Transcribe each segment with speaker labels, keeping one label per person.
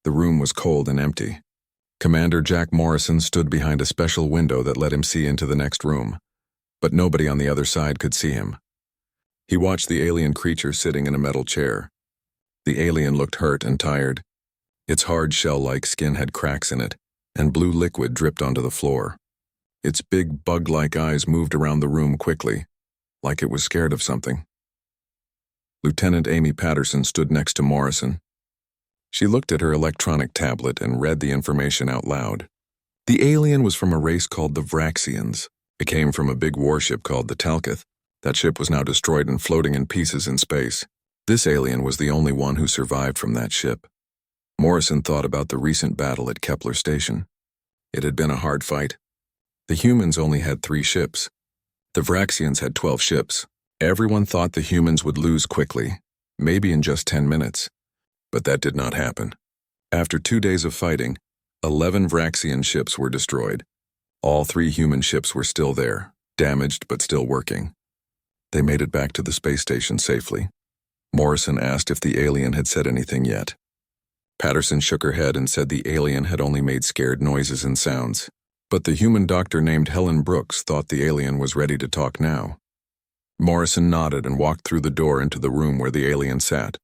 Speaker 1: The room was cold and empty. Commander Jack Morrison stood behind a special window that let him see into the next room, but nobody on the other side could see him. He watched the alien creature sitting in a metal chair. The alien looked hurt and tired. Its hard shell-like skin had cracks in it, and blue liquid dripped onto the floor. Its big bug-like eyes moved around the room quickly, like it was scared of something. Lieutenant Amy Patterson stood next to Morrison. She looked at her electronic tablet and read the information out loud. The alien was from a race called the Vraxians. It came from a big warship called the Talcott. That ship was now destroyed and floating in pieces in space. This alien was the only one who survived from that ship. Morrison thought about the recent battle at Kepler Station. It had been a hard fight. The humans only had 3 ships. The Vraxians had 12 ships. Everyone thought the humans would lose quickly, maybe in just 10 minutes. But that did not happen. After 2 days of fighting, 11 Vraxian ships were destroyed. All 3 human ships were still there, damaged but still working. They made it back to the space station safely. Morrison asked if the alien had said anything yet. Patterson shook her head and said the alien had only made scared noises and sounds. But the human doctor named Helen Brooks thought the alien was ready to talk now. Morrison nodded and walked through the door into the room where the alien sat.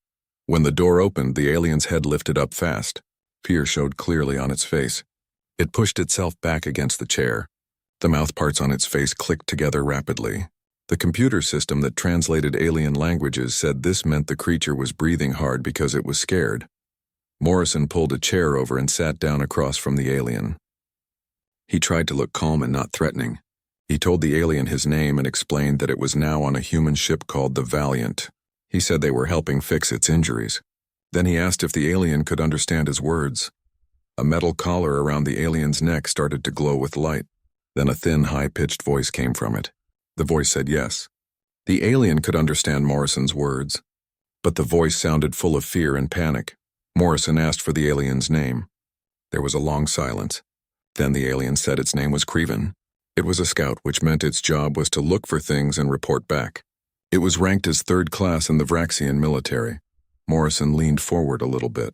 Speaker 1: When the door opened, the alien's head lifted up fast. Fear showed clearly on its face. It pushed itself back against the chair. The mouthparts on its face clicked together rapidly. The computer system that translated alien languages said this meant the creature was breathing hard because it was scared. Morrison pulled a chair over and sat down across from the alien. He tried to look calm and not threatening. He told the alien his name and explained that it was now on a human ship called the Valiant. He said they were helping fix its injuries. Then he asked if the alien could understand his words. A metal collar around the alien's neck started to glow with light. Then a thin, high-pitched voice came from it. The voice said yes. The alien could understand Morrison's words, but the voice sounded full of fear and panic. Morrison asked for the alien's name. There was a long silence. Then the alien said its name was Creven. It was a scout, which meant its job was to look for things and report back. It was ranked as 3rd class in the Vraxian military. Morrison leaned forward a little bit.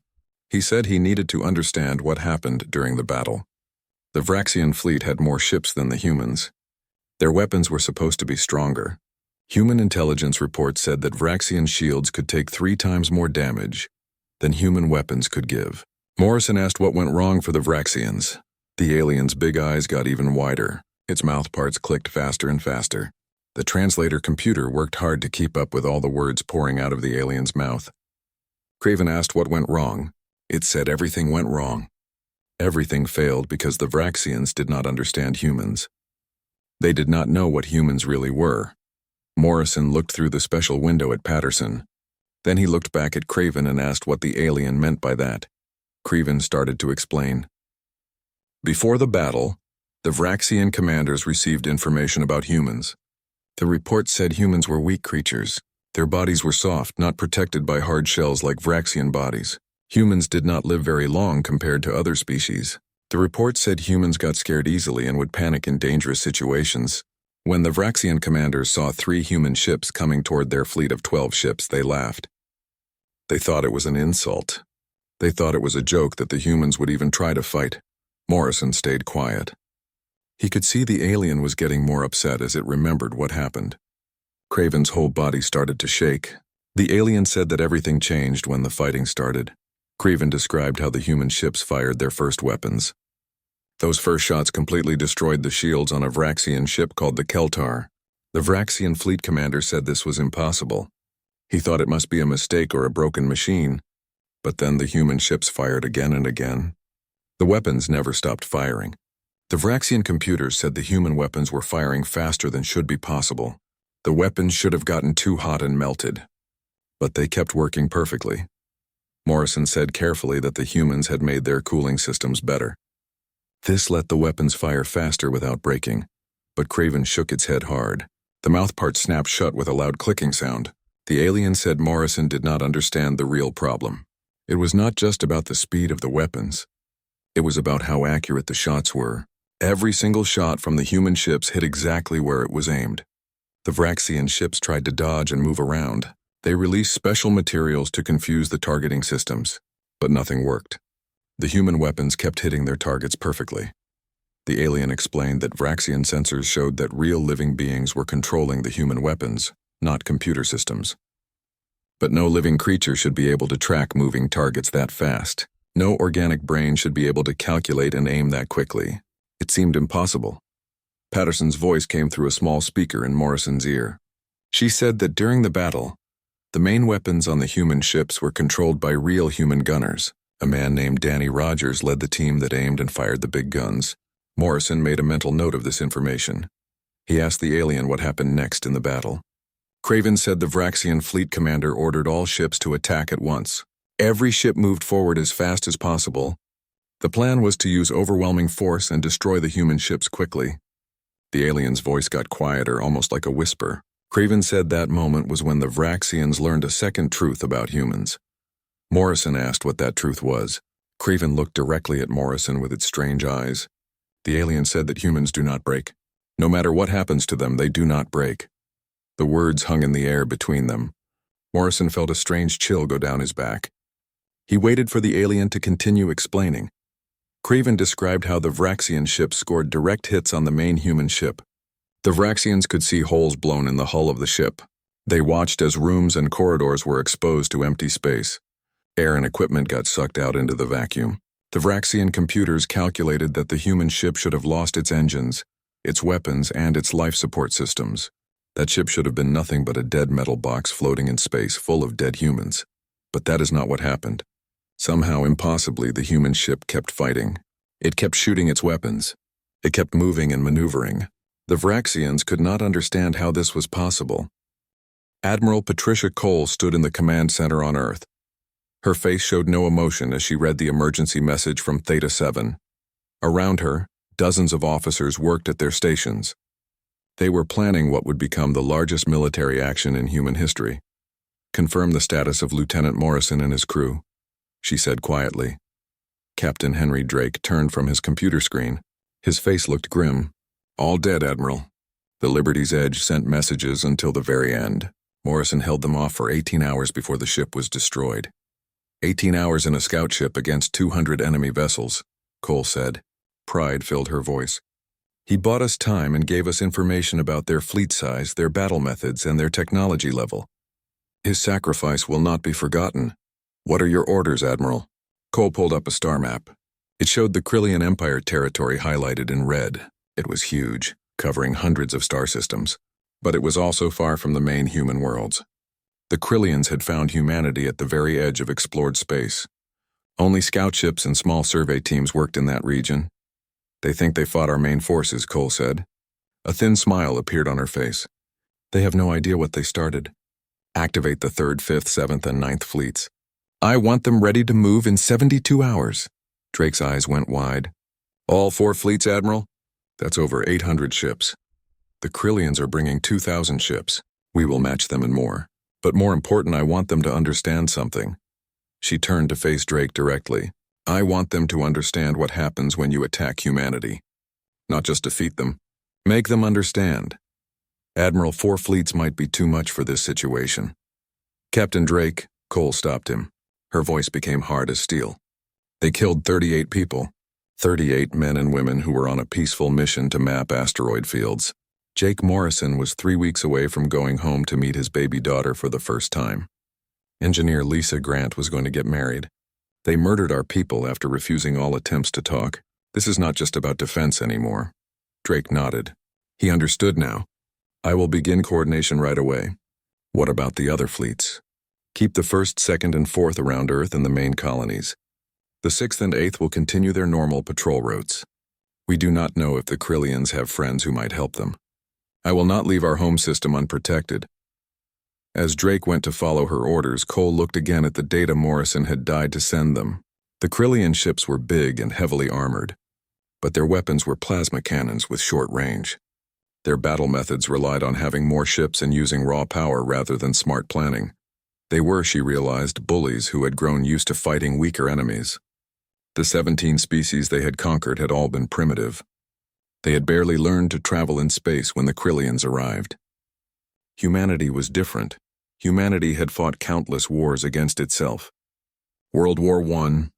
Speaker 1: He said he needed to understand what happened during the battle. The Vraxian fleet had more ships than the humans. Their weapons were supposed to be stronger. Human intelligence reports said that Vraxian shields could take 3 times more damage than human weapons could give. Morrison asked what went wrong for the Vraxians. The alien's big eyes got even wider. Its mouthparts clicked faster and faster. The translator computer worked hard to keep up with all the words pouring out of the alien's mouth. Craven asked what went wrong. It said everything went wrong. Everything failed because the Vraxians did not understand humans. They did not know what humans really were. Morrison looked through the special window at Patterson. Then he looked back at Craven and asked what the alien meant by that. Craven started to explain. Before the battle, the Vraxian commanders received information about humans. The report said humans were weak creatures. Their bodies were soft, not protected by hard shells like Vraxian bodies. Humans did not live very long compared to other species. The report said humans got scared easily and would panic in dangerous situations. When the Vraxian commanders saw 3 human ships coming toward their fleet of 12 ships, they laughed. They thought it was an insult. They thought it was a joke that the humans would even try to fight. Morrison stayed quiet. He could see the alien was getting more upset as it remembered what happened. Craven's whole body started to shake. The alien said that everything changed when the fighting started. Craven described how the human ships fired their first weapons. Those first shots completely destroyed the shields on a Vraxian ship called the Keltar. The Vraxian fleet commander said this was impossible. He thought it must be a mistake or a broken machine. But then the human ships fired again and again. The weapons never stopped firing. The Vraxian computers said the human weapons were firing faster than should be possible. The weapons should have gotten too hot and melted. But they kept working perfectly. Morrison said carefully that the humans had made their cooling systems better. This let the weapons fire faster without breaking, but Craven shook its head hard. The mouthparts snapped shut with a loud clicking sound. The alien said Morrison did not understand the real problem. It was not just about the speed of the weapons. It was about how accurate the shots were. Every single shot from the human ships hit exactly where it was aimed. The Vraxian ships tried to dodge and move around. They released special materials to confuse the targeting systems, but nothing worked. The human weapons kept hitting their targets perfectly. The alien explained that Vraxian sensors showed that real living beings were controlling the human weapons, not computer systems. But no living creature should be able to track moving targets that fast. No organic brain should be able to calculate and aim that quickly. It seemed impossible. Patterson's voice came through a small speaker in Morrison's ear. She said that during the battle, the main weapons on the human ships were controlled by real human gunners. A man named Danny Rogers led the team that aimed and fired the big guns. Morrison made a mental note of this information. He asked the alien what happened next in the battle. Craven said the Vraxian fleet commander ordered all ships to attack at once. Every ship moved forward as fast as possible. The plan was to use overwhelming force and destroy the human ships quickly. The alien's voice got quieter, almost like a whisper. Craven said that moment was when the Vraxians learned a second truth about humans. Morrison asked what that truth was. Craven looked directly at Morrison with its strange eyes. The alien said that humans do not break. No matter what happens to them, they do not break. The words hung in the air between them. Morrison felt a strange chill go down his back. He waited for the alien to continue explaining. Craven described how the Vraxian ship scored direct hits on the main human ship. The Vraxians could see holes blown in the hull of the ship. They watched as rooms and corridors were exposed to empty space. Air and equipment got sucked out into the vacuum. The Vraxian computers calculated that the human ship should have lost its engines, its weapons, and its life support systems. That ship should have been nothing but a dead metal box floating in space full of dead humans. But that is not what happened. Somehow, impossibly, the human ship kept fighting. It kept shooting its weapons. It kept moving and maneuvering. The Vraxians could not understand how this was possible. Admiral Patricia Cole stood in the command center on Earth. Her face showed no emotion as she read the emergency message from Theta 7. Around her, dozens of officers worked at their stations. They were planning what would become the largest military action in human history. "Confirm the status of Lieutenant Morrison and his crew," she said quietly. Captain Henry Drake turned from his computer screen. His face looked grim. "All dead, Admiral." The Liberty's Edge sent messages until the very end. Morrison held them off for 18 hours before the ship was destroyed. 18 hours in a scout ship against 200 enemy vessels, Cole said. Pride filled her voice. "He bought us time and gave us information about their fleet size, their battle methods, and their technology level. His sacrifice will not be forgotten. What are your orders, Admiral?" Cole pulled up a star map. It showed the Krillian Empire territory highlighted in red. It was huge, covering hundreds of star systems. But it was also far from the main human worlds. The Krillians had found humanity at the very edge of explored space. Only scout ships and small survey teams worked in that region. "They think they fought our main forces," Cole said. A thin smile appeared on her face. "They have no idea what they started. Activate the 3rd, 5th, 7th, and 9th fleets. I want them ready to move in 72 hours. Drake's eyes went wide. "All 4 fleets, Admiral? That's over 800 ships. The Krillians are bringing 2,000 ships. We will match them and more. But more important, I want them to understand something." She turned to face Drake directly. "I want them to understand what happens when you attack humanity. Not just defeat them. Make them understand. Admiral, 4 fleets might be too much for this situation." "Captain Drake," Cole stopped him. Her voice became hard as steel. "They killed 38 people. 38 men and women who were on a peaceful mission to map asteroid fields. Jake Morrison was 3 weeks away from going home to meet his baby daughter for the first time. Engineer Lisa Grant was going to get married. They murdered our people after refusing all attempts to talk. This is not just about defense anymore." Drake nodded. He understood now. "I will begin coordination right away. What about the other fleets?" "Keep the 1st, 2nd, and 4th around Earth and the main colonies. The 6th and 8th will continue their normal patrol routes. We do not know if the Krillians have friends who might help them. I will not leave our home system unprotected." As Drake went to follow her orders, Cole looked again at the data Morrison had died to send them. The Krillian ships were big and heavily armored, but their weapons were plasma cannons with short range. Their battle methods relied on having more ships and using raw power rather than smart planning. They were, she realized, bullies who had grown used to fighting weaker enemies. The 17 species they had conquered had all been primitive. They had barely learned to travel in space when the Krillians arrived. Humanity was different. Humanity had fought countless wars against itself. World War I,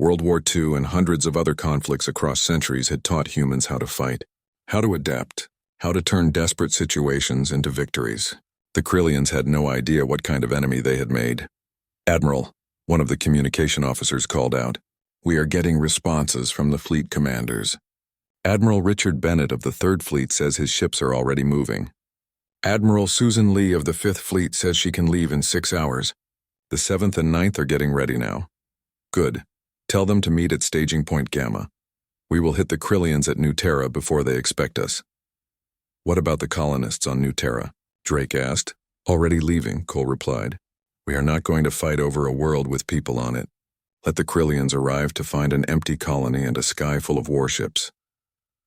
Speaker 1: World War II and hundreds of other conflicts across centuries had taught humans how to fight, how to adapt, how to turn desperate situations into victories. The Krillians had no idea what kind of enemy they had made. "Admiral," one of the communication officers called out, "we are getting responses from the fleet commanders. Admiral Richard Bennett of the 3rd Fleet says his ships are already moving. Admiral Susan Lee of the 5th Fleet says she can leave in 6 hours. The 7th and 9th are getting ready now." "Good. Tell them to meet at staging point Gamma. We will hit the Krillians at New Terra before they expect us." "What about the colonists on New Terra?" Drake asked. "Already leaving," Cole replied. "We are not going to fight over a world with people on it. Let the Krillians arrive to find an empty colony and a sky full of warships."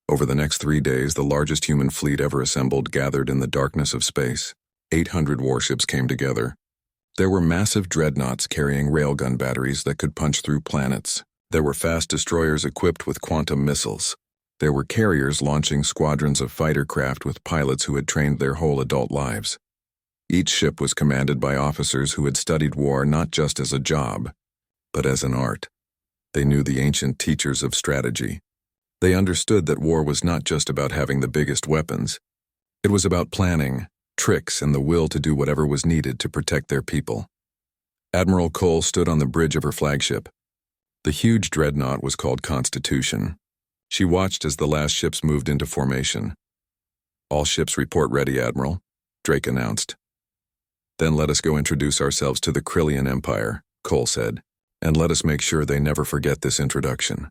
Speaker 1: Over the next 3 days, the largest human fleet ever assembled gathered in the darkness of space. 800 warships came together. There were massive dreadnoughts carrying railgun batteries that could punch through planets. There were fast destroyers equipped with quantum missiles. There were carriers launching squadrons of fighter craft with pilots who had trained their whole adult lives. Each ship was commanded by officers who had studied war not just as a job, but as an art. They knew the ancient teachers of strategy. They understood that war was not just about having the biggest weapons. It was about planning, tricks, and the will to do whatever was needed to protect their people. Admiral Cole stood on the bridge of her flagship. The huge dreadnought was called Constitution. She watched as the last ships moved into formation. "All ships report ready, Admiral," Drake announced. "Then let us go introduce ourselves to the Krillian Empire," Cole said, "and let us make sure they never forget this introduction."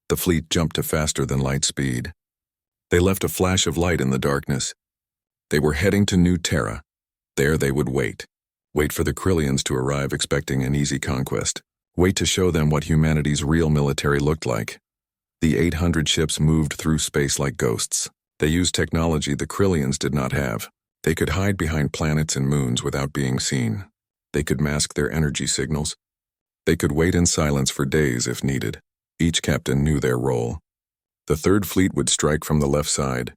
Speaker 1: The fleet jumped to faster than light speed. They left a flash of light in the darkness. They were heading to New Terra. There they would wait. Wait for the Krillians to arrive expecting an easy conquest. Wait to show them what humanity's real military looked like. The 800 ships moved through space like ghosts. They used technology the Krillians did not have. They could hide behind planets and moons without being seen. They could mask their energy signals. They could wait in silence for days if needed. Each captain knew their role. The 3rd Fleet would strike from the left side.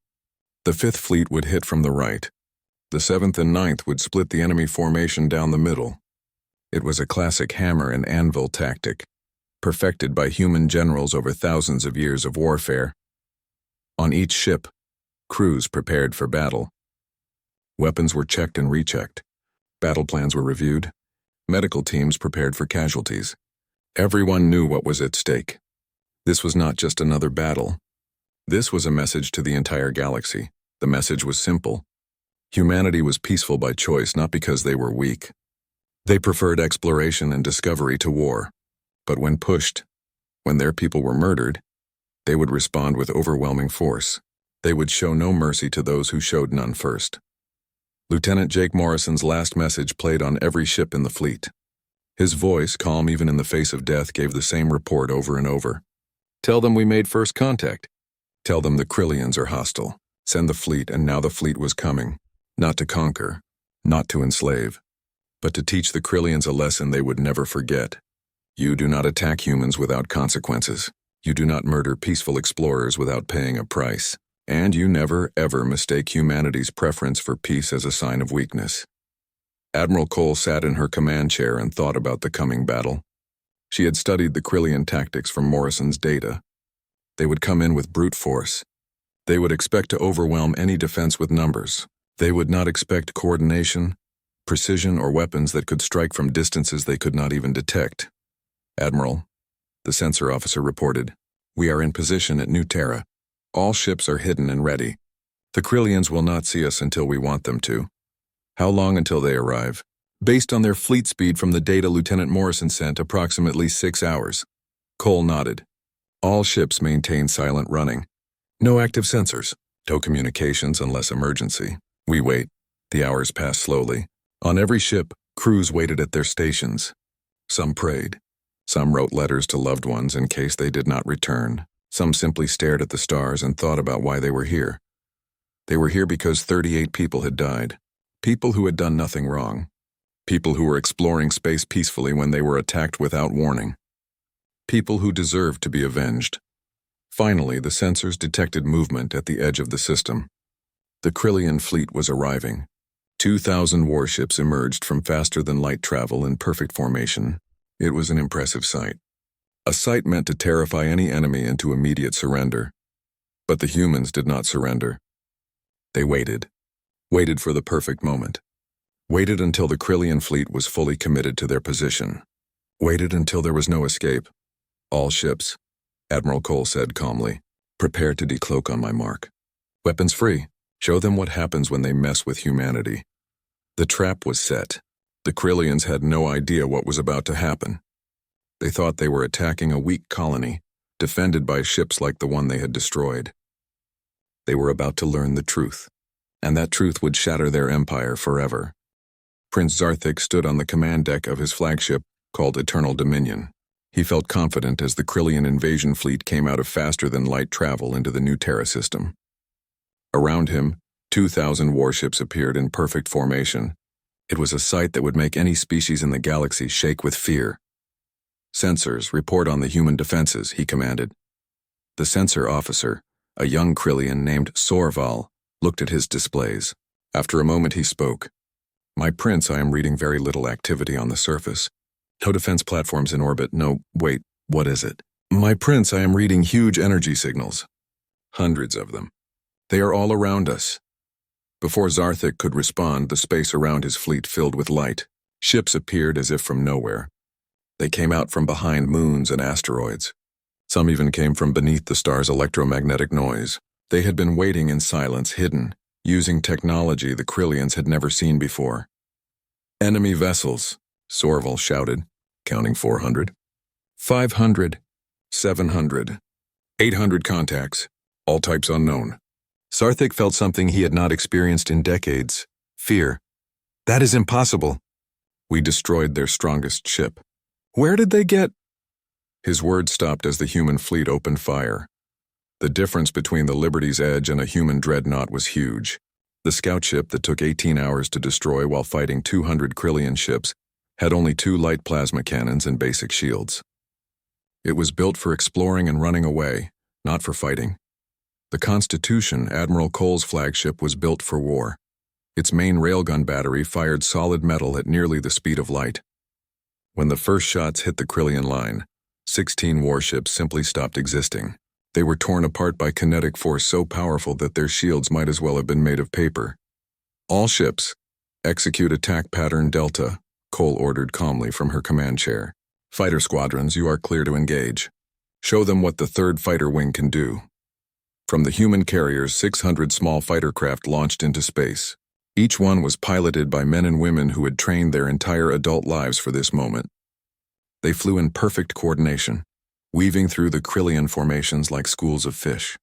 Speaker 1: The 5th Fleet would hit from the right. The 7th and 9th would split the enemy formation down the middle. It was a classic hammer and anvil tactic, perfected by human generals over thousands of years of warfare. On each ship, crews prepared for battle. Weapons were checked and rechecked. Battle plans were reviewed. Medical teams prepared for casualties. Everyone knew what was at stake. This was not just another battle. This was a message to the entire galaxy. The message was simple. Humanity was peaceful by choice, not because they were weak. They preferred exploration and discovery to war. But when pushed, when their people were murdered, they would respond with overwhelming force. They would show no mercy to those who showed none first. Lieutenant Jake Morrison's last message played on every ship in the fleet. His voice, calm even in the face of death, gave the same report over and over. "Tell them we made first contact. Tell them the Krillians are hostile. Send the fleet," and now the fleet was coming. Not to conquer, not to enslave, but to teach the Krillians a lesson they would never forget. You do not attack humans without consequences. You do not murder peaceful explorers without paying a price. And you never, ever mistake humanity's preference for peace as a sign of weakness. Admiral Cole sat in her command chair and thought about the coming battle. She had studied the Krillian tactics from Morrison's data. They would come in with brute force. They would expect to overwhelm any defense with numbers. They would not expect coordination, precision, or weapons that could strike from distances they could not even detect. "Admiral," the sensor officer reported, "we are in position at New Terra. All ships are hidden and ready. The Krillians will not see us until we want them to." "How long until they arrive?" "Based on their fleet speed from the data Lieutenant Morrison sent, approximately 6 hours. Cole nodded. "All ships maintain silent running. No active sensors. No communications unless emergency. We wait." The hours passed slowly. On every ship, crews waited at their stations. Some prayed. Some wrote letters to loved ones in case they did not return. Some simply stared at the stars and thought about why they were here. They were here because 38 people had died. People who had done nothing wrong. People who were exploring space peacefully when they were attacked without warning. People who deserved to be avenged. Finally, the sensors detected movement at the edge of the system. The Krillian fleet was arriving. 2,000 warships emerged from faster-than-light travel in perfect formation. It was an impressive sight. a sight meant to terrify any enemy into immediate surrender. But the humans did not surrender. They waited for the perfect moment. Waited until the Krillian fleet was fully committed to their position. Waited until there was no escape. All ships, Admiral Cole said calmly, prepare to decloak on my mark. Weapons free. Show them what happens when they mess with humanity. The trap was set. The Krillians had no idea what was about to happen. They thought they were attacking a weak colony, defended by ships like the one they had destroyed. They were about to learn the truth, and that truth would shatter their empire forever. Prince Zarthik stood on the command deck of his flagship, called Eternal Dominion. He felt confident as the Krillian invasion fleet came out of faster-than-light travel into the new Terra system. Around him, 2,000 warships appeared in perfect formation. It was a sight that would make any species in the galaxy shake with fear. Sensors, report on the human defenses, he commanded. The sensor officer, a young Krillian named Sorval, looked at his displays. After a moment he spoke. My prince, I am reading very little activity on the surface. No defense platforms in orbit, wait, what is it? My prince, I am reading huge energy signals. Hundreds of them. They are all around us. Before Zarthik could respond, the space around his fleet filled with light. Ships appeared as if from nowhere. They came out from behind moons and asteroids. Some even came from beneath the star's electromagnetic noise. They had been waiting in silence, hidden, using technology the Krillians had never seen before. Enemy vessels, Sorval shouted, counting 400. 500. 700. 800 contacts, all types unknown. Zarthik felt something he had not experienced in decades. Fear. That is impossible. We destroyed their strongest ship. Where did they get? His words stopped as the human fleet opened fire. The difference between the Liberty's Edge and a human dreadnought was huge. The scout ship that took 18 hours to destroy while fighting 200 Krillian ships had only 2 light plasma cannons and basic shields. It was built for exploring and running away, not for fighting. The Constitution, Admiral Cole's flagship, was built for war. Its main railgun battery fired solid metal at nearly the speed of light. When the first shots hit the Krillian line, 16 warships simply stopped existing. They were torn apart by kinetic force so powerful that their shields might as well have been made of paper. All ships, execute attack pattern Delta, Cole ordered calmly from her command chair. Fighter squadrons, you are clear to engage. Show them what the 3rd Fighter Wing can do. From the human carriers, 600 small fighter craft launched into space. Each one was piloted by men and women who had trained their entire adult lives for this moment. They flew in perfect coordination, weaving through the Krillian formations like schools of fish.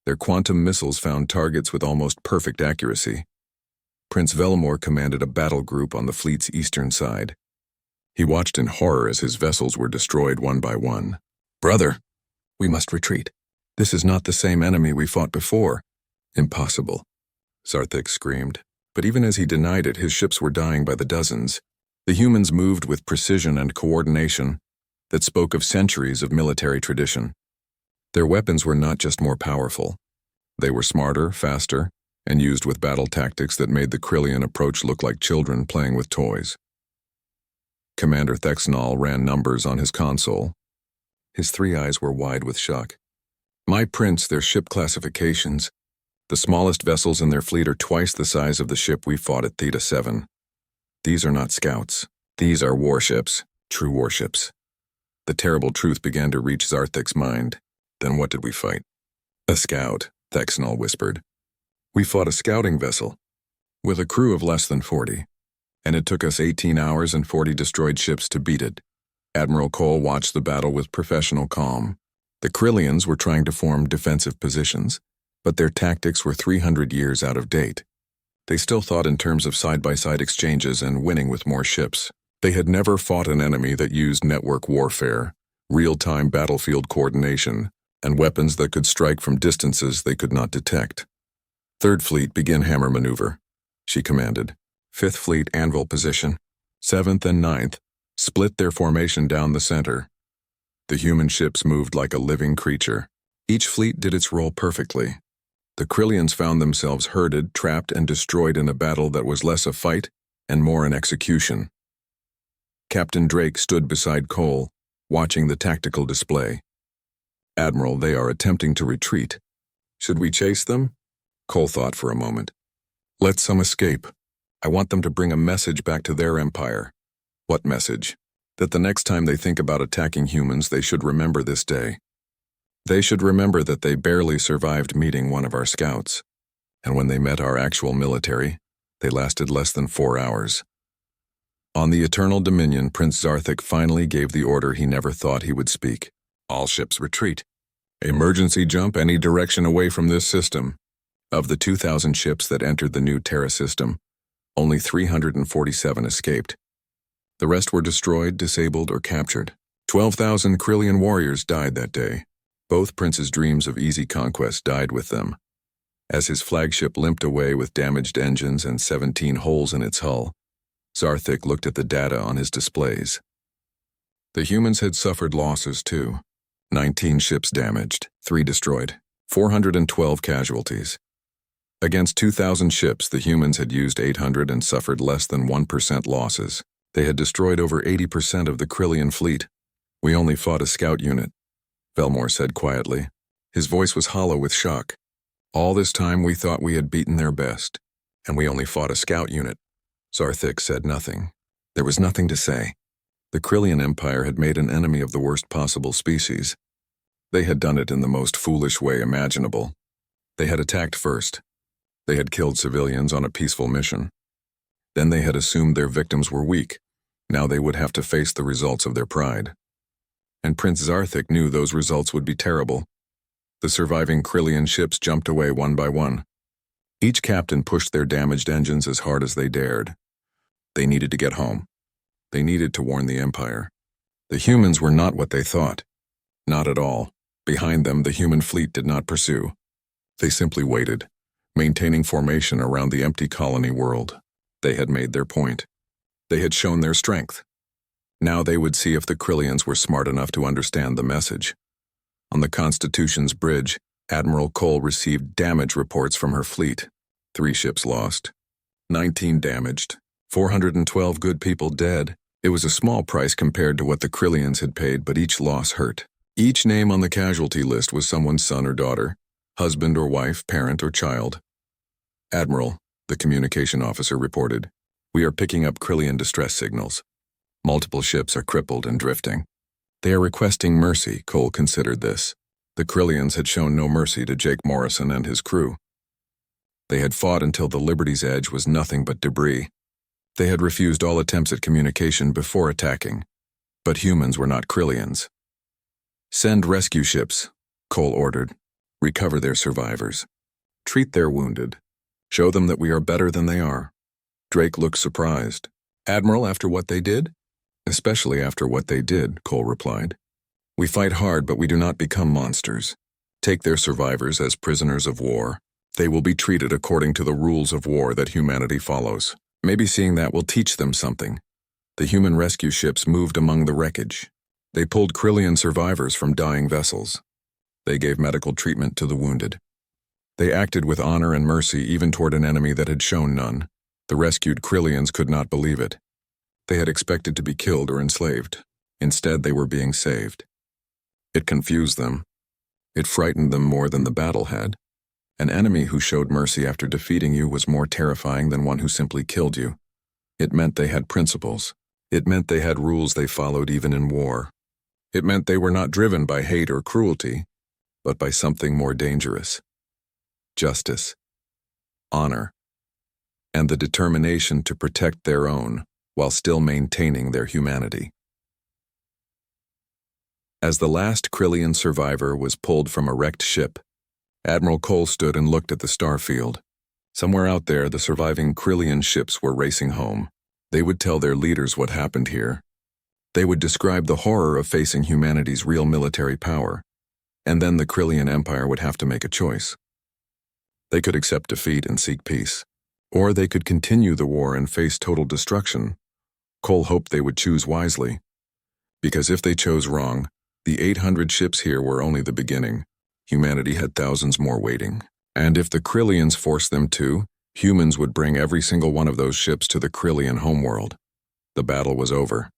Speaker 1: Their quantum missiles found targets with almost perfect accuracy. Prince Velimor commanded a battle group on the fleet's eastern side. He watched in horror as his vessels were destroyed one by one. Brother, we must retreat. This is not the same enemy we fought before. Impossible, Zarthik screamed. But even as he denied it, his ships were dying by the dozens. The humans moved with precision and coordination that spoke of centuries of military tradition. Their weapons were not just more powerful. They were smarter, faster, and used with battle tactics that made the Krillian approach look like children playing with toys. Commander Thexnall ran numbers on his console. His 3 eyes were wide with shock. My prince, their ship classifications. The smallest vessels in their fleet are twice the size of the ship we fought at Theta 7. These are not scouts. These are warships, true warships. The terrible truth began to reach Zarthik's mind. Then what did we fight? A scout, Thexnall whispered. We fought a scouting vessel, with a crew of less than 40, and it took us 18 hours and 40 destroyed ships to beat it. Admiral Cole watched the battle with professional calm. The Krillians were trying to form defensive positions, but their tactics were 300 years out of date. They still thought in terms of side-by-side exchanges and winning with more ships. They had never fought an enemy that used network warfare, real-time battlefield coordination, and weapons that could strike from distances they could not detect. 3rd Fleet, begin hammer maneuver, she commanded. 5th Fleet, anvil position. 7th and 9th, split their formation down the center. The human ships moved like a living creature. Each fleet did its role perfectly. The Krillians found themselves herded, trapped, and destroyed in a battle that was less a fight and more an execution. Captain Drake stood beside Cole, watching the tactical display. "Admiral, they are attempting to retreat. Should we chase them?" Cole thought for a moment. "Let some escape. I want them to bring a message back to their empire." "What message?" "That the next time they think about attacking humans, they should remember this day. They should remember that they barely survived meeting one of our scouts. And when they met our actual military, they lasted less than 4 hours." On the Eternal Dominion, Prince Zarthik finally gave the order he never thought he would speak. "All ships retreat. Emergency jump any direction away from this system." Of the 2,000 ships that entered the new Terra system, only 347 escaped. The rest were destroyed, disabled, or captured. 12,000 Krillian warriors died that day. Both Prince's dreams of easy conquest died with them. As his flagship limped away with damaged engines and 17 holes in its hull, Zarthik looked at the data on his displays. The humans had suffered losses too. 19 ships damaged, 3 destroyed, 412 casualties. Against 2,000 ships, the humans had used 800 and suffered less than 1% losses. They had destroyed over 80% of the Krillian fleet. "We only fought a scout unit," Velmore said quietly. His voice was hollow with shock. "All this time we thought we had beaten their best, and we only fought a scout unit." Zarthik said nothing. There was nothing to say. The Krillian Empire had made an enemy of the worst possible species. They had done it in the most foolish way imaginable. They had attacked first. They had killed civilians on a peaceful mission. Then they had assumed their victims were weak. Now they would have to face the results of their pride. And Prince Zarthik knew those results would be terrible. The surviving Krillian ships jumped away one by one. Each captain pushed their damaged engines as hard as they dared. They needed to get home. They needed to warn the Empire. The humans were not what they thought. Not at all. Behind them, the human fleet did not pursue. They simply waited, maintaining formation around the empty colony world. They had made their point. They had shown their strength. Now they would see if the Krillians were smart enough to understand the message. On the Constitution's bridge, Admiral Cole received damage reports from her fleet. 3 ships lost, 19 damaged, 412 good people dead. It was a small price compared to what the Krillians had paid, but each loss hurt. Each name on the casualty list was someone's son or daughter, husband or wife, parent or child. "Admiral," the communication officer reported, "we are picking up Krillian distress signals. Multiple ships are crippled and drifting. They are requesting mercy." Cole considered this. The Krillians had shown no mercy to Jake Morrison and his crew. They had fought until the Liberty's Edge was nothing but debris. They had refused all attempts at communication before attacking. But humans were not Krillians. "Send rescue ships," Cole ordered. "Recover their survivors. Treat their wounded. Show them that we are better than they are." Drake looked surprised. "Admiral, after what they did?" "Especially after what they did," Cole replied. "We fight hard, but we do not become monsters. Take their survivors as prisoners of war. They will be treated according to the rules of war that humanity follows. Maybe seeing that will teach them something." The human rescue ships moved among the wreckage. They pulled Krillian survivors from dying vessels. They gave medical treatment to the wounded. They acted with honor and mercy even toward an enemy that had shown none. The rescued Krillians could not believe it. They had expected to be killed or enslaved. Instead, they were being saved. It confused them. It frightened them more than the battle had. An enemy who showed mercy after defeating you was more terrifying than one who simply killed you. It meant they had principles. It meant they had rules they followed even in war. It meant they were not driven by hate or cruelty, but by something more dangerous. Justice, honor, and the determination to protect their own while still maintaining their humanity. As the last Krillian survivor was pulled from a wrecked ship, Admiral Cole stood and looked at the starfield. Somewhere out there, the surviving Krillian ships were racing home. They would tell their leaders what happened here. They would describe the horror of facing humanity's real military power, and then the Krillian Empire would have to make a choice. They could accept defeat and seek peace, or they could continue the war and face total destruction. Cole hoped they would choose wisely, because if they chose wrong, the 800 ships here were only the beginning. Humanity had thousands more waiting. And if the Krillians forced them to, humans would bring every single one of those ships to the Krillian homeworld. The battle was over.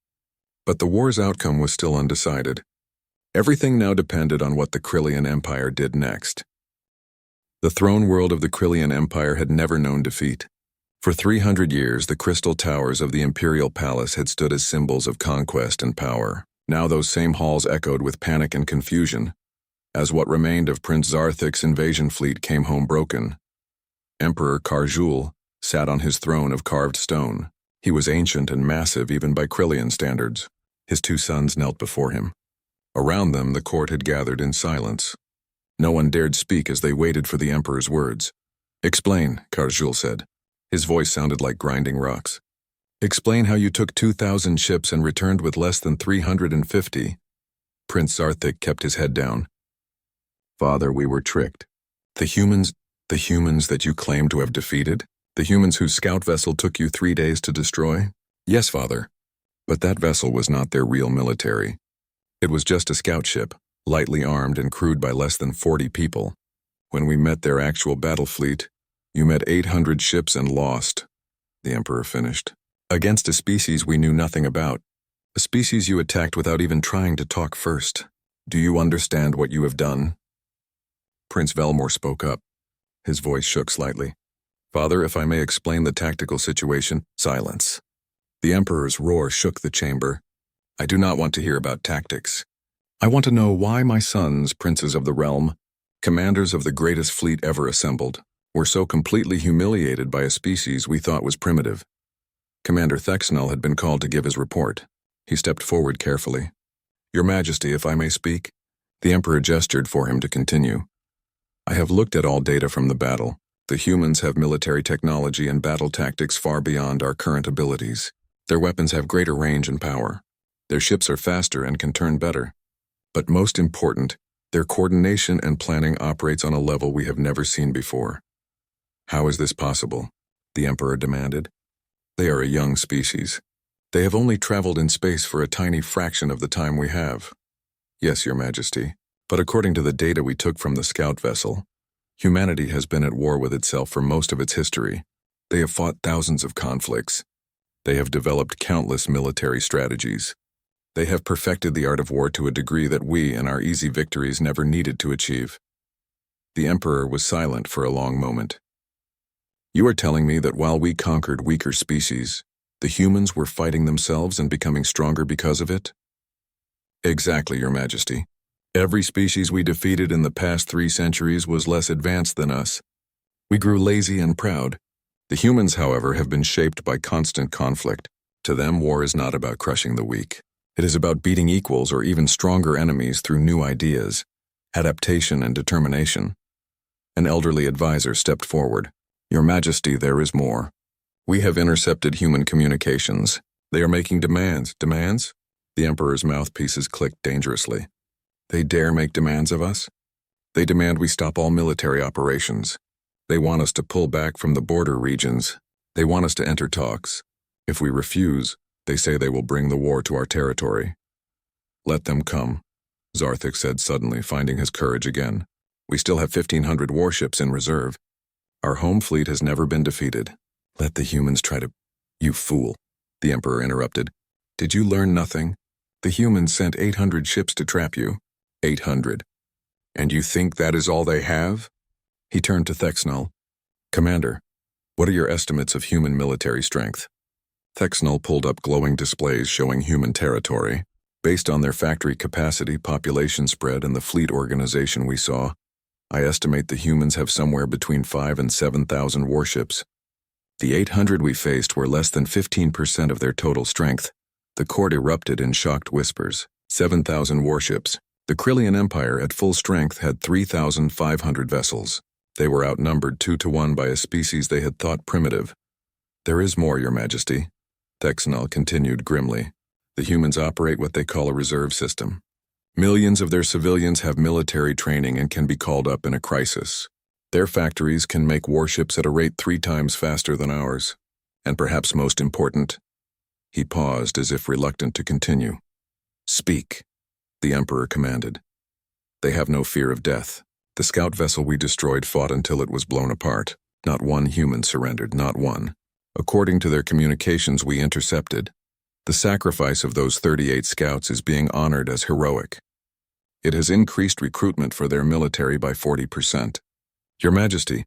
Speaker 1: But the war's outcome was still undecided. Everything now depended on what the Krillian Empire did next. The throne world of the Krillian Empire had never known defeat. For 300 years, the crystal towers of the Imperial Palace had stood as symbols of conquest and power. Now those same halls echoed with panic and confusion, as what remained of Prince Zarthik's invasion fleet came home broken. Emperor Karjul sat on his throne of carved stone. He was ancient and massive even by Krillian standards. His two sons knelt before him. Around them, the court had gathered in silence. No one dared speak as they waited for the emperor's words. "Explain," Karjul said. His voice sounded like grinding rocks. "Explain how you took 2,000 ships and returned with less than 350. Prince Zarthik kept his head down. "Father, we were tricked. The humans that you claim to have defeated? The humans whose scout vessel took you 3 days to destroy?" "Yes, father. But that vessel was not their real military. It was just a scout ship, lightly armed and crewed by less than 40 people. When we met their actual battle fleet, you met 800 ships and lost," the emperor finished. "Against a species we knew nothing about. A species you attacked without even trying to talk first. Do you understand what you have done?" Prince Velmor spoke up. His voice shook slightly. "Father, if I may explain the tactical situation." Silence. The emperor's roar shook the chamber. "I do not want to hear about tactics. I want to know why my sons, princes of the realm, commanders of the greatest fleet ever assembled, were so completely humiliated by a species we thought was primitive." Commander Thexnell had been called to give his report. He stepped forward carefully. "Your Majesty, if I may speak?" The emperor gestured for him to continue. "I have looked at all data from the battle. The humans have military technology and battle tactics far beyond our current abilities. Their weapons have greater range and power. Their ships are faster and can turn better. But most important, their coordination and planning operates on a level we have never seen before." "How is this possible?" the emperor demanded. "They are a young species. They have only traveled in space for a tiny fraction of the time we have." "Yes, Your Majesty. But according to the data we took from the scout vessel, humanity has been at war with itself for most of its history. They have fought thousands of conflicts. They have developed countless military strategies. They have perfected the art of war to a degree that we, in our easy victories, never needed to achieve." The emperor was silent for a long moment. "You are telling me that while we conquered weaker species, the humans were fighting themselves and becoming stronger because of it?" "Exactly, Your Majesty. Every species we defeated in the past 3 centuries was less advanced than us. We grew lazy and proud. The humans, however, have been shaped by constant conflict. To them, war is not about crushing the weak. It is about beating equals or even stronger enemies through new ideas, adaptation, and determination." An elderly advisor stepped forward. "Your Majesty, there is more. We have intercepted human communications. They are making demands." "Demands?" The emperor's mouthpieces clicked dangerously. "They dare make demands of us? They demand we stop all military operations. They want us to pull back from the border regions. They want us to enter talks. If we refuse, they say they will bring the war to our territory." "Let them come," Zarthik said suddenly, finding his courage again. "We still have 1,500 warships in reserve. Our home fleet has never been defeated. Let the humans try to—" "You fool," the emperor interrupted. "Did you learn nothing? The humans sent 800 ships to trap you. 800. And you think that is all they have?" He turned to Thexnell. "Commander, what are your estimates of human military strength?" Thexnell pulled up glowing displays showing human territory. "Based on their factory capacity, population spread, and the fleet organization we saw, I estimate the humans have somewhere between 5,000 and 7,000 warships. The 800 we faced were less than 15% of their total strength." The court erupted in shocked whispers. 7,000 warships. The Krillian Empire at full strength had 3,500 vessels. They were outnumbered 2 to 1 by a species they had thought primitive. "There is more, Your Majesty," Thexnell continued grimly. "The humans operate what they call a reserve system. Millions of their civilians have military training and can be called up in a crisis. Their factories can make warships at a rate 3 times faster than ours. And perhaps most important—" He paused as if reluctant to continue. "Speak," the Emperor commanded. "They have no fear of death. The scout vessel we destroyed fought until it was blown apart. Not one human surrendered, not one. According to their communications we intercepted, The sacrifice of those 38 scouts is being honored as heroic. It has increased recruitment for their military by 40%. Your Majesty,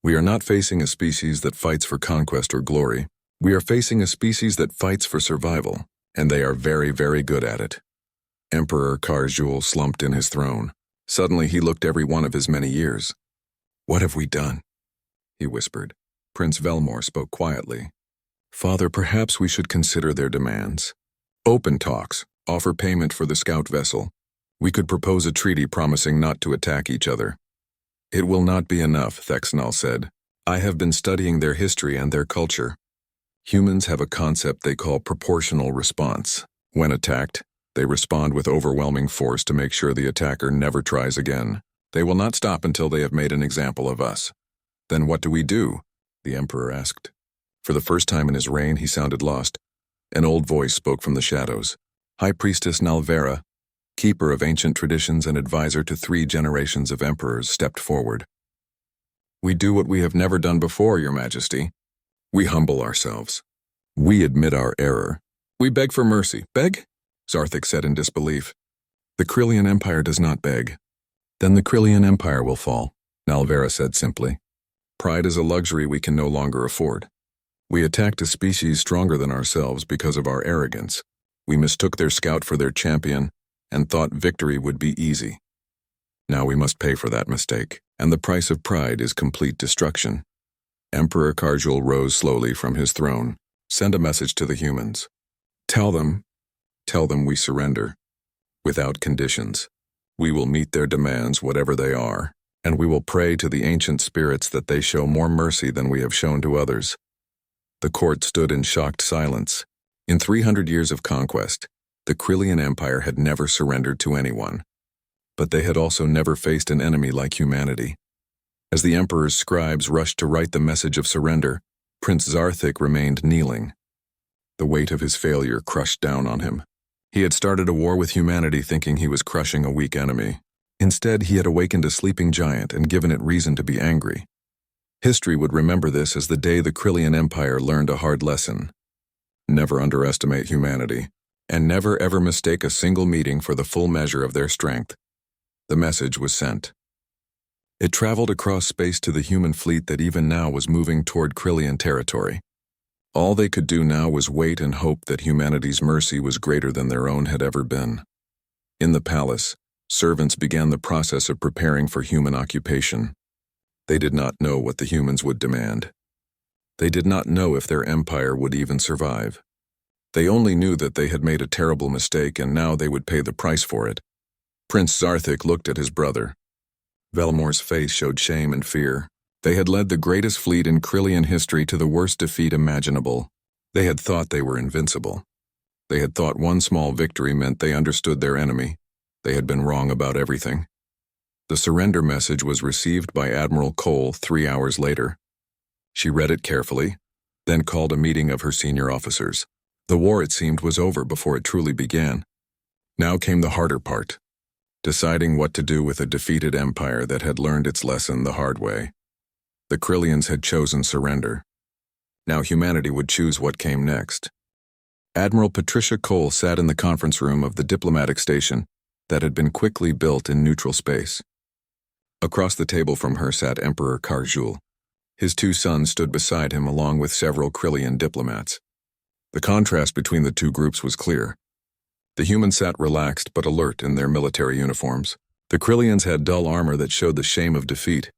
Speaker 1: we are not facing a species that fights for conquest or glory. We are facing a species that fights for survival, and they are very, very good at it. Emperor Karjul slumped in his throne. Suddenly he looked every one of his many years. What have we done? He whispered. Prince Velmor spoke quietly. Father, perhaps we should consider their demands. Open talks, offer payment for the scout vessel. We could propose a treaty promising not to attack each other. It will not be enough, Thexnal said. I have been studying their history and their culture. Humans have a concept they call proportional response. When attacked, they respond with overwhelming force to make sure the attacker never tries again. They will not stop until they have made an example of us. Then what do we do? The Emperor asked. For the first time in his reign, he sounded lost. An old voice spoke from the shadows. High Priestess Nalvera, keeper of ancient traditions and advisor to 3 generations of emperors, stepped forward. We do what we have never done before, Your Majesty. We humble ourselves. We admit our error. We beg for mercy. Beg? Zarthik said in disbelief. The Krillian Empire does not beg. Then the Krillian Empire will fall, Nalvera said simply. Pride is a luxury we can no longer afford. We attacked a species stronger than ourselves because of our arrogance. We mistook their scout for their champion and thought victory would be easy. Now we must pay for that mistake, and the price of pride is complete destruction. Emperor Karjul rose slowly from his throne. Send a message to the humans. Tell them we surrender. Without conditions. We will meet their demands, whatever they are, and we will pray to the ancient spirits that they show more mercy than we have shown to others. The court stood in shocked silence. In 300 years of conquest, the Krillian Empire had never surrendered to anyone. But they had also never faced an enemy like humanity. As the Emperor's scribes rushed to write the message of surrender, Prince Zarthik remained kneeling. The weight of his failure crushed down on him. He had started a war with humanity thinking he was crushing a weak enemy. Instead, he had awakened a sleeping giant and given it reason to be angry. History would remember this as the day the Krillian Empire learned a hard lesson. Never underestimate humanity, and never ever mistake a single meeting for the full measure of their strength. The message was sent. It traveled across space to the human fleet that even now was moving toward Krillian territory. All they could do now was wait and hope that humanity's mercy was greater than their own had ever been. In the palace, servants began the process of preparing for human occupation. They did not know what the humans would demand. They did not know if their empire would even survive. They only knew that they had made a terrible mistake and now they would pay the price for it. Prince Zarthik looked at his brother. Velmor's face showed shame and fear. They had led the greatest fleet in Krillian history to the worst defeat imaginable. They had thought they were invincible. They had thought one small victory meant they understood their enemy. They had been wrong about everything. The surrender message was received by Admiral Cole 3 hours later. She read it carefully, then called a meeting of her senior officers. The war, it seemed, was over before it truly began. Now came the harder part. Deciding what to do with a defeated empire that had learned its lesson the hard way. The Krillians had chosen surrender. Now humanity would choose what came next. Admiral Patricia Cole sat in the conference room of the diplomatic station that had been quickly built in neutral space. Across the table from her sat Emperor Karjul. His 2 sons stood beside him along with several Krillian diplomats. The contrast between the 2 groups was clear. The humans sat relaxed but alert in their military uniforms. The Krillians had dull armor that showed the shame of defeat.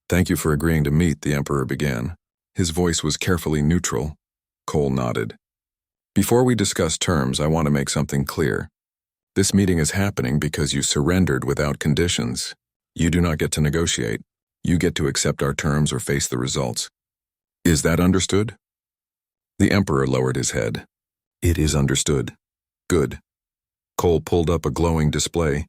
Speaker 1: Thank you for agreeing to meet, the Emperor began. His voice was carefully neutral. Cole nodded. Before we discuss terms, I want to make something clear. This meeting is happening because you surrendered without conditions. You do not get to negotiate. You get to accept our terms or face the results. Is that understood? The Emperor lowered his head. It is understood. Good. Cole pulled up a glowing display.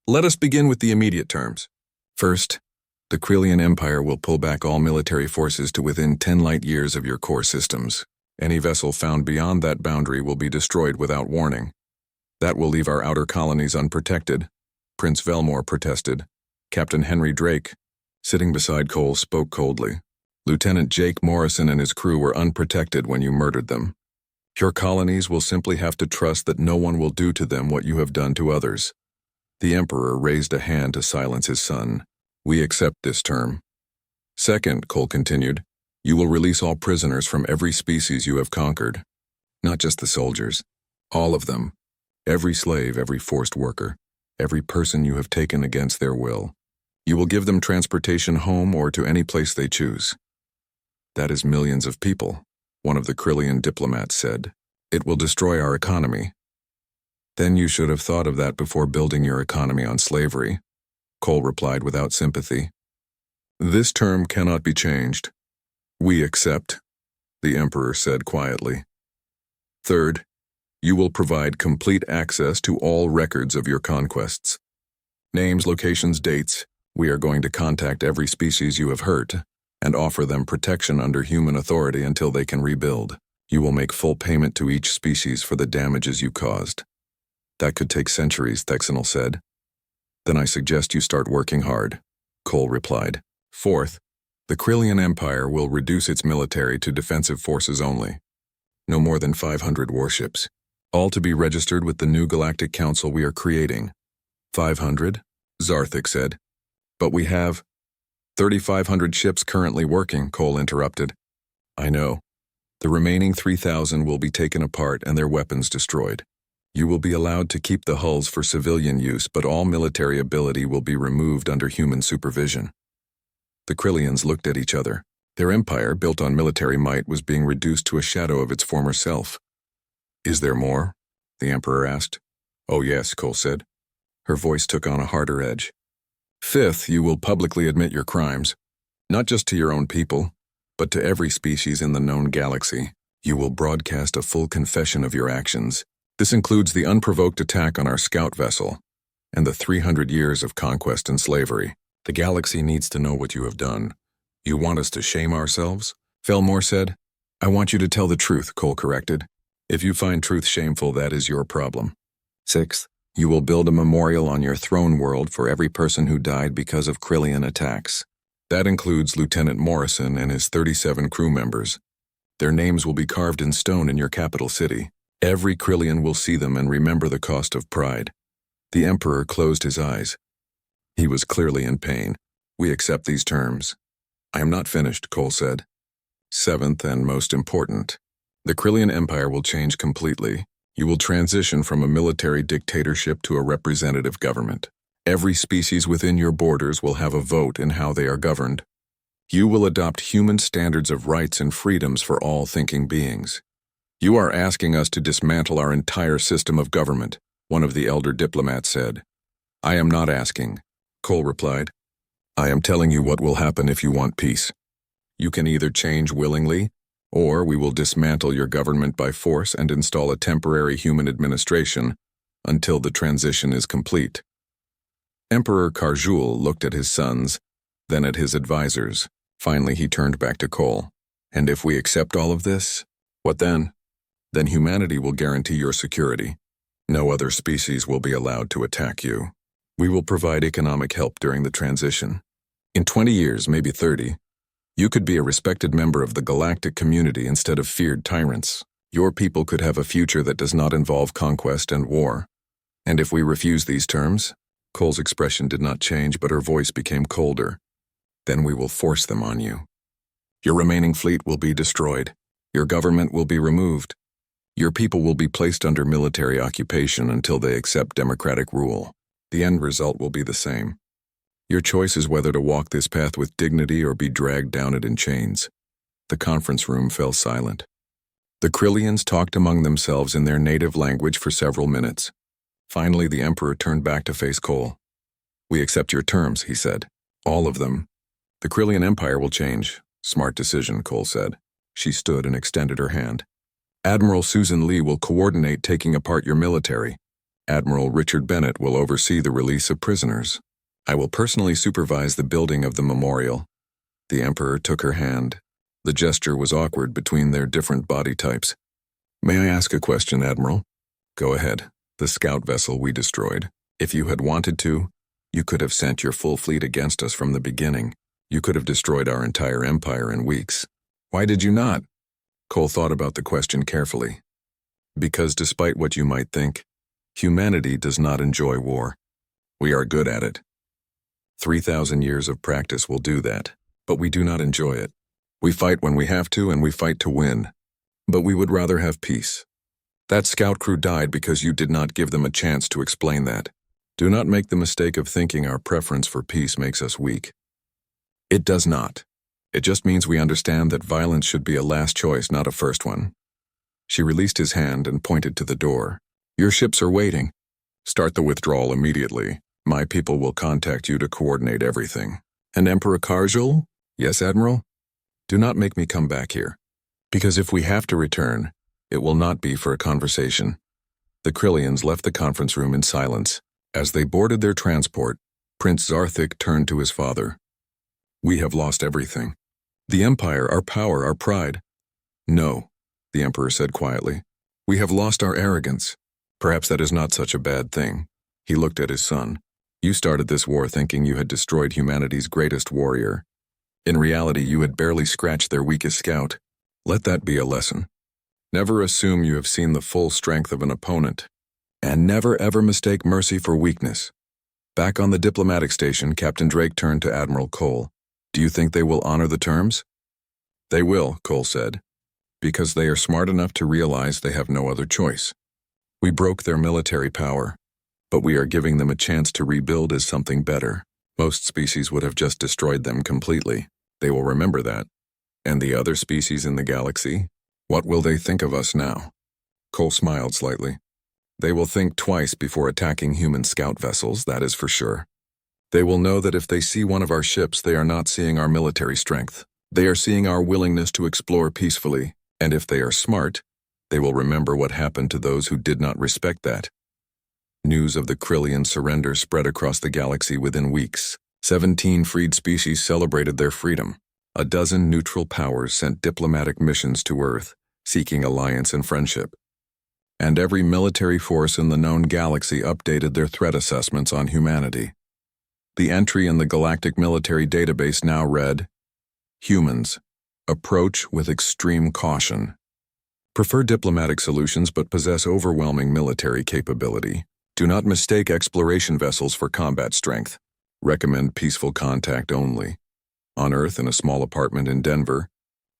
Speaker 1: Let us begin with the immediate terms. First, the Krillian Empire will pull back all military forces to within 10 light years of your core systems. Any vessel found beyond that boundary will be destroyed without warning. That will leave our outer colonies unprotected. Prince Velmor protested. Captain Henry Drake, sitting beside Cole, spoke coldly. Lieutenant Jake Morrison and his crew were unprotected when you murdered them. Your colonies will simply have to trust that no one will do to them what you have done to others. The Emperor raised a hand to silence his son. We accept this term. Second, Cole continued, you will release all prisoners from every species you have conquered. Not just the soldiers. All of them. Every slave, every forced worker. Every person you have taken against their will. You will give them transportation home or to any place they choose. That is millions of people, one of the Krillian diplomats said. It will destroy our economy. Then you should have thought of that before building your economy on slavery, Cole replied without sympathy. This term cannot be changed. We accept, the Emperor said quietly. Third, you will provide complete access to all records of your conquests. Names, locations, dates. We are going to contact every species you have hurt and offer them protection under human authority until they can rebuild. You will make full payment to each species for the damages you caused. That could take centuries, Thexanel said. Then I suggest you start working hard, Cole replied. Fourth, the Krillian Empire will reduce its military to defensive forces only. No more than 500 warships. All to be registered with the new Galactic Council we are creating. 500? Zarthik said. But we have 3,500 ships currently working, Cole interrupted. I know. The remaining 3,000 will be taken apart and their weapons destroyed. You will be allowed to keep the hulls for civilian use, but all military ability will be removed under human supervision. The Krillians looked at each other. Their empire, built on military might, was being reduced to a shadow of its former self. Is there more? The Emperor asked. Oh yes, Cole said. Her voice took on a harder edge. Fifth, you will publicly admit your crimes. Not just to your own people, but to every species in the known galaxy. You will broadcast a full confession of your actions. This includes the unprovoked attack on our scout vessel and the 300 years of conquest and slavery. The galaxy needs to know what you have done. You want us to shame ourselves? Felmore said. I want you to tell the truth, Cole corrected. If you find truth shameful, that is your problem. Sixth, you will build a memorial on your throne world for every person who died because of Krillian attacks. That includes Lieutenant Morrison and his 37 crew members. Their names will be carved in stone in your capital city. Every Krillian will see them and remember the cost of pride. The Emperor closed his eyes. He was clearly in pain. We accept these terms. I am not finished, Cole said. Seventh and most important, the Krillian Empire will change completely. You will transition from a military dictatorship to a representative government. Every species within your borders will have a vote in how they are governed. You will adopt human standards of rights and freedoms for all thinking beings. You are asking us to dismantle our entire system of government, one of the elder diplomats said. I am not asking, Cole replied. I am telling you what will happen if you want peace. You can either change willingly, or we will dismantle your government by force and install a temporary human administration until the transition is complete. Emperor Karjul looked at his sons, then at his advisors. Finally, he turned back to Cole. And if we accept all of this, what then? Then humanity will guarantee your security. No other species will be allowed to attack you. We will provide economic help during the transition. In 20 years, maybe 30, you could be a respected member of the galactic community instead of feared tyrants. Your people could have a future that does not involve conquest and war. And if we refuse these terms, Cole's expression did not change, but her voice became colder. Then we will force them on you. Your remaining fleet will be destroyed. Your government will be removed. Your people will be placed under military occupation until they accept democratic rule. The end result will be the same. Your choice is whether to walk this path with dignity or be dragged down it in chains. The conference room fell silent. The Krillians talked among themselves in their native language for several minutes. Finally, the Emperor turned back to face Cole. We accept your terms, he said. All of them. The Krillian Empire will change. Smart decision, Cole said. She stood and extended her hand. Admiral Susan Lee will coordinate taking apart your military. Admiral Richard Bennett will oversee the release of prisoners. I will personally supervise the building of the memorial. The Emperor took her hand. The gesture was awkward between their different body types. May I ask a question, Admiral? Go ahead. The scout vessel we destroyed. If you had wanted to, you could have sent your full fleet against us from the beginning. You could have destroyed our entire empire in weeks. Why did you not? Cole thought about the question carefully. Because despite what you might think, humanity does not enjoy war. We are good at it. 3,000 years of practice will do that, but we do not enjoy it. We fight when we have to, and we fight to win. But we would rather have peace. That scout crew died because you did not give them a chance to explain that. Do not make the mistake of thinking our preference for peace makes us weak. It does not. It just means we understand that violence should be a last choice, not a first one. She released his hand and pointed to the door. Your ships are waiting. Start the withdrawal immediately. My people will contact you to coordinate everything. And Emperor Karjul? Yes, Admiral? Do not make me come back here. Because if we have to return, it will not be for a conversation. The Krillians left the conference room in silence. As they boarded their transport, Prince Zarthik turned to his father. We have lost everything. The Empire, our power, our pride. No, the Emperor said quietly. We have lost our arrogance. Perhaps that is not such a bad thing. He looked at his son. You started this war thinking you had destroyed humanity's greatest warrior. In reality, you had barely scratched their weakest scout. Let that be a lesson. Never assume you have seen the full strength of an opponent. And never ever mistake mercy for weakness. Back on the diplomatic station, Captain Drake turned to Admiral Cole. Do you think they will honor the terms? They will, Cole said, because they are smart enough to realize they have no other choice. We broke their military power, but we are giving them a chance to rebuild as something better. Most species would have just destroyed them completely. They will remember that. And the other species in the galaxy? What will they think of us now? Cole smiled slightly. They will think twice before attacking human scout vessels, that is for sure. They will know that if they see one of our ships, they are not seeing our military strength. They are seeing our willingness to explore peacefully, and if they are smart, they will remember what happened to those who did not respect that. News of the Krillian surrender spread across the galaxy within weeks. 17 freed species celebrated their freedom. A dozen neutral powers sent diplomatic missions to Earth, seeking alliance and friendship. And every military force in the known galaxy updated their threat assessments on humanity. The entry in the Galactic Military Database now read, Humans, approach with extreme caution. Prefer diplomatic solutions but possess overwhelming military capability. Do not mistake exploration vessels for combat strength. Recommend peaceful contact only. On Earth, in a small apartment in Denver,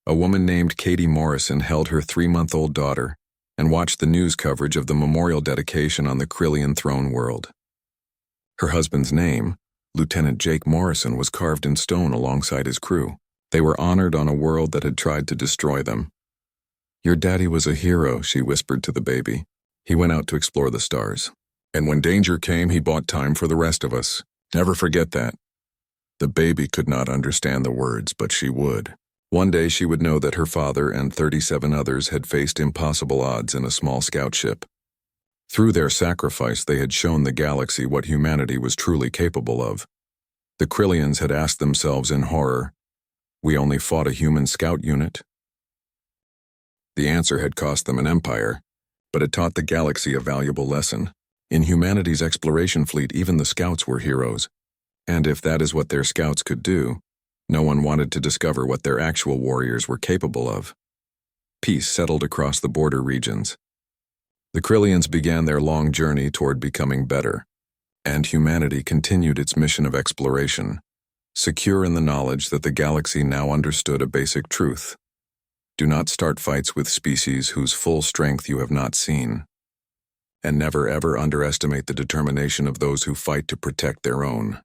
Speaker 1: a woman named Katie Morrison held her 3-month-old daughter and watched the news coverage of the memorial dedication on the Krillian throne world. Her husband's name, Lieutenant Jake Morrison, was carved in stone alongside his crew. They were honored on a world that had tried to destroy them. Your daddy was a hero, she whispered to the baby. He went out to explore the stars. And when danger came, he bought time for the rest of us. Never forget that. The baby could not understand the words, but she would. One day she would know that her father and 37 others had faced impossible odds in a small scout ship. Through their sacrifice, they had shown the galaxy what humanity was truly capable of. The Krillians had asked themselves in horror, we only fought a human scout unit? The answer had cost them an empire, but it taught the galaxy a valuable lesson. In humanity's exploration fleet, even the scouts were heroes. And if that is what their scouts could do, no one wanted to discover what their actual warriors were capable of. Peace settled across the border regions. The Krillians began their long journey toward becoming better, and humanity continued its mission of exploration, secure in the knowledge that the galaxy now understood a basic truth. Do not start fights with species whose full strength you have not seen. And never ever underestimate the determination of those who fight to protect their own.